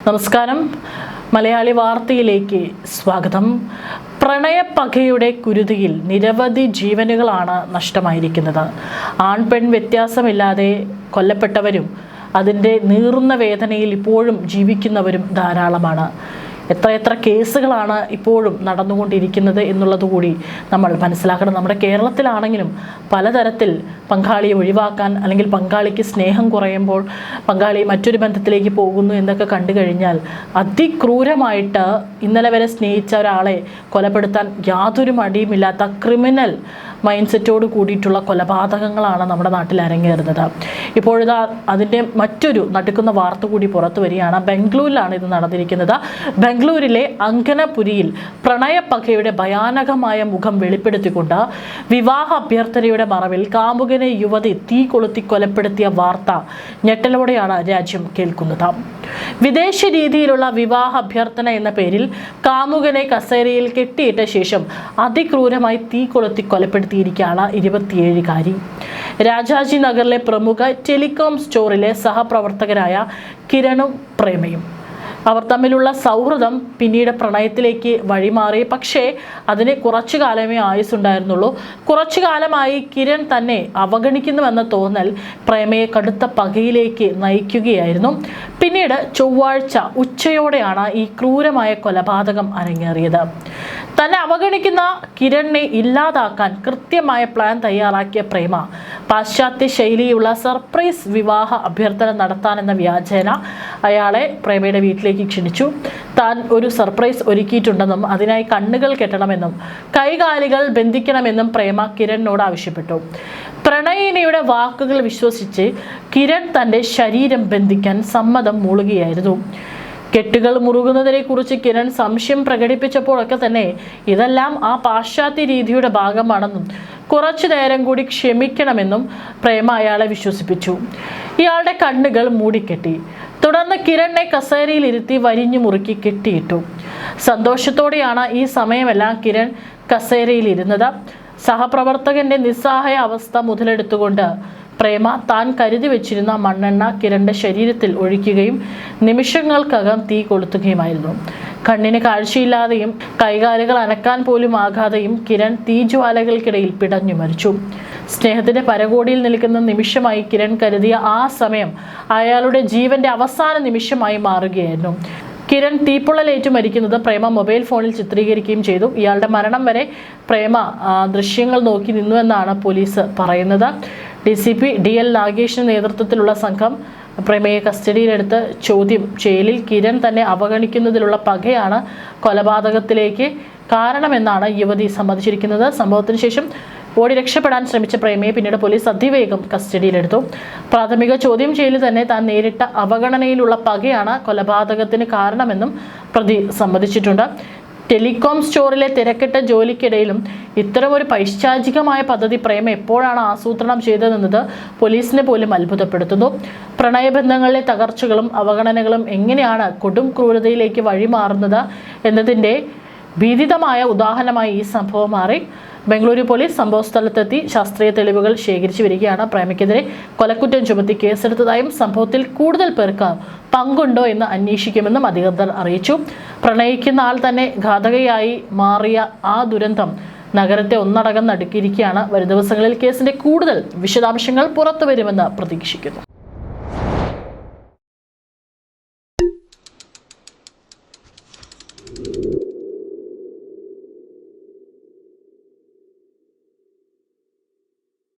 നമസ്കാരം. മലയാളി വാർത്തയിലേക്ക് സ്വാഗതം. പ്രണയപ്പകയുടെ കുരുതിയിൽ നിരവധി ജീവനുകളാണ് നഷ്ടമായിരിക്കുന്നത്. ആൺ പെൺ വ്യത്യാസമില്ലാതെ കൊല്ലപ്പെട്ടവരും അതിൻ്റെ നീറുന്ന വേദനയിൽ ഇപ്പോഴും ജീവിക്കുന്നവരും ധാരാളമാണ്. എത്ര കേസുകളാണ് ഇപ്പോഴും നടന്നുകൊണ്ടിരിക്കുന്നത് എന്നുള്ളതുകൂടി നമ്മൾ മനസ്സിലാക്കണം. നമ്മുടെ കേരളത്തിലാണെങ്കിലും പലതരത്തിൽ പങ്കാളിയെ ഒഴിവാക്കാൻ അല്ലെങ്കിൽ പങ്കാളിക്ക് സ്നേഹം കുറയുമ്പോൾ പങ്കാളി മറ്റൊരു ബന്ധത്തിലേക്ക് പോകുന്നു എന്നൊക്കെ കണ്ടു കഴിഞ്ഞാൽ അതിക്രൂരമായിട്ട് ഇന്നലെ വരെ സ്നേഹിച്ച ഒരാളെ കൊലപ്പെടുത്താൻ യാതൊരു മടിയുമില്ലാത്ത ക്രിമിനൽ മൈൻഡ് സെറ്റോട് കൂടിയിട്ടുള്ള കൊലപാതകങ്ങളാണ് നമ്മുടെ നാട്ടിൽ അരങ്ങേറുന്നത്. ഇപ്പോഴിതാ അതിൻ്റെ മറ്റൊരു നടുക്കുന്ന വാർത്ത കൂടി പുറത്തു വരികയാണ്. ബംഗളൂരിലാണ് ഇത് നടന്നിരിക്കുന്നത്. ബംഗളൂരിലെ അങ്കനപുരിയിൽ പ്രണയപ്പകയുടെ ഭയാനകമായ മുഖം വെളിപ്പെടുത്തിക്കൊണ്ട് വിവാഹ അഭ്യർത്ഥനയുടെ മറവിൽ കാമുകനെ യുവതി തീ കൊളുത്തി കൊലപ്പെടുത്തിയ വാർത്ത ഞെട്ടലോടെയാണ് രാജ്യം കേൾക്കുന്നത്. വിദേശ രീതിയിലുള്ള വിവാഹ അഭ്യർത്ഥന എന്ന പേരിൽ കാമുകനെ കസേരയിൽ കെട്ടിയിട്ട ശേഷം അതിക്രൂരമായി തീ കൊളുത്തി കൊലപ്പെടുത്തിയിരിക്കുകയാണ് 27-കാരി. രാജാജി നഗറിലെ പ്രമുഖ ടെലികോം സ്റ്റോറിലെ സഹപ്രവർത്തകരായ കിരണും പ്രേമയും. അവർ തമ്മിലുള്ള സൗഹൃദം പിന്നീട് പ്രണയത്തിലേക്ക് വഴിമാറി. പക്ഷേ അതിന് കുറച്ചു കാലമേ ആയുസ്സുണ്ടായിരുന്നുള്ളൂ. കുറച്ചു കാലമായി കിരൺ തന്നെ അവഗണിക്കുന്നുവെന്ന തോന്നൽ പ്രേമയെ കടുത്ത പകയിലേക്ക് നയിക്കുകയായിരുന്നു. പിന്നീട് ചൊവ്വാഴ്ച ഉച്ചയോടെയാണ് ഈ ക്രൂരമായ കൊലപാതകം അരങ്ങേറിയത്. തന്നെ അവഗണിക്കുന്ന കിരണിനെ ഇല്ലാതാക്കാൻ കൃത്യമായ പ്ലാൻ തയ്യാറാക്കിയ പ്രേമ പാശ്ചാത്യ ശൈലിയുള്ള സർപ്രൈസ് വിവാഹ അഭ്യർത്ഥന നടത്താനെന്ന വ്യാജേന അയാളെ പ്രേമയുടെ വീട്ടിലേക്ക് ക്ഷണിച്ചു. താൻ ഒരു സർപ്രൈസ് ഒരുക്കിയിട്ടുണ്ടെന്നും അതിനായി കണ്ണുകൾ കെട്ടണമെന്നും കൈകാലുകൾ ബന്ധിക്കണമെന്നും പ്രേമ കിരണിനോട് ആവശ്യപ്പെട്ടു. പ്രണയിനിയുടെ വാക്കുകൾ വിശ്വസിച്ച് കിരൺ തൻ്റെ ശരീരം ബന്ധിക്കാൻ സമ്മതം മൂളുകയായിരുന്നു. കെട്ടുകൾ മുറുകുന്നതിനെ കുറിച്ച് കിരൺ സംശയം പ്രകടിപ്പിച്ചപ്പോഴൊക്കെ തന്നെ ഇതെല്ലാം ആ പാശ്ചാത്യ രീതിയുടെ ഭാഗമാണെന്നും കുറച്ചു നേരം കൂടി ക്ഷമിക്കണമെന്നും പ്രേമ അയാളെ വിശ്വസിപ്പിച്ചു. ഇയാളുടെ കണ്ണുകൾ മൂടിക്കെട്ടി. തുടർന്ന് കിരണിനെ കസേരയിൽ ഇരുത്തി വരിഞ്ഞു മുറുക്കി കെട്ടിയിട്ടു. സന്തോഷത്തോടെയാണ് ഈ സമയമെല്ലാം കിരൺ കസേരയിൽ ഇരുന്നത്. സഹപ്രവർത്തകന്റെ നിസ്സഹായ അവസ്ഥ മുതലെടുത്തുകൊണ്ട് പ്രേമ താൻ കരുതി വെച്ചിരുന്ന മണ്ണെണ്ണ കിരണിന്റെ ശരീരത്തിൽ ഒഴിക്കുകയും നിമിഷങ്ങൾക്കകം തീ കൊളുത്തുകയുമായിരുന്നു. കണ്ണിന് കാഴ്ചയില്ലാതെയും കൈകാലുകൾ അനക്കാൻ പോലും ആകാതെയും കിരൺ തീജ്വാലകൾക്കിടയിൽ പിടഞ്ഞു മരിച്ചു. സ്നേഹത്തിന്റെ പരകോടിയിൽ നിൽക്കുന്ന നിമിഷമായി കിരൺ കരുതിയ ആ സമയം അയാളുടെ ജീവന്റെ അവസാന നിമിഷമായി മാറുകയായിരുന്നു. കിരൺ തീപ്പൊള്ളലേറ്റു മരിക്കുന്നത് പ്രേമ മൊബൈൽ ഫോണിൽ ചിത്രീകരിക്കുകയും ചെയ്തു. ഇയാളുടെ മരണം വരെ പ്രേമ ദൃശ്യങ്ങൾ നോക്കി നിന്നുവെന്നാണ് പോലീസ് പറയുന്നത്. DCP DL നാഗേഷിന്റെ നേതൃത്വത്തിലുള്ള സംഘം പ്രേമയെ കസ്റ്റഡിയിലെടുത്ത് ചോദ്യം ചെയ്യലിൽ കിരൺ തന്നെ അവഗണിക്കുന്നതിലുള്ള പകയാണ് കൊലപാതകത്തിലേക്ക് കാരണമെന്നാണ് യുവതി സമ്മതിച്ചിരിക്കുന്നത്. സംഭവത്തിന് ശേഷം ഓടി രക്ഷപ്പെടാൻ ശ്രമിച്ച പ്രേമയെ പിന്നീട് പോലീസ് അതിവേഗം കസ്റ്റഡിയിലെടുത്തു. പ്രാഥമിക ചോദ്യം ചെയ്യലിൽ തന്നെ താൻ നേരിട്ട അവഗണനയിലുള്ള പകയാണ് കൊലപാതകത്തിന് കാരണമെന്നും പ്രതി സമ്മതിച്ചിട്ടുണ്ട്. ടെലികോം സ്റ്റോറിലെ തിരക്കിട്ട ജോലിക്കിടയിലും ഇത്തരമൊരു പൈശാചികമായ പദ്ധതി പ്രേമ എപ്പോഴാണ് ആസൂത്രണം ചെയ്തതെന്നത് പോലീസിനെ പോലും അത്ഭുതപ്പെടുത്തുന്നു. പ്രണയബന്ധങ്ങളിലെ തകർച്ചകളും അവഗണനകളും എങ്ങനെയാണ് കൊടും ക്രൂരതയിലേക്ക് വഴിമാറുന്നത് എന്നതിൻ്റെ ഭീതിതമായ ഉദാഹരണമായി ഈ സംഭവം മാറി. ബംഗളൂരു പോലീസ് സംഭവ സ്ഥലത്തെത്തി ശാസ്ത്രീയ തെളിവുകൾ ശേഖരിച്ചു വരികയാണ്. പ്രേമയ്ക്കെതിരെ കൊലക്കുറ്റം ചുമത്തി കേസെടുത്തതായും സംഭവത്തിൽ കൂടുതൽ പേർക്ക് പങ്കുണ്ടോ എന്ന് അന്വേഷിക്കുമെന്നും അധികൃതർ അറിയിച്ചു. പ്രണയിക്കുന്ന ആൾ തന്നെ ഘാതകയായി മാറിയ ആ ദുരന്തം നഗരത്തെ ഒന്നടങ്കം നടുക്കിയിരിക്കുകയാണ്. വരും ദിവസങ്ങളിൽ കേസിന്റെ കൂടുതൽ വിശദാംശങ്ങൾ പുറത്തു വരുമെന്ന് പ്രതീക്ഷിക്കുന്നു.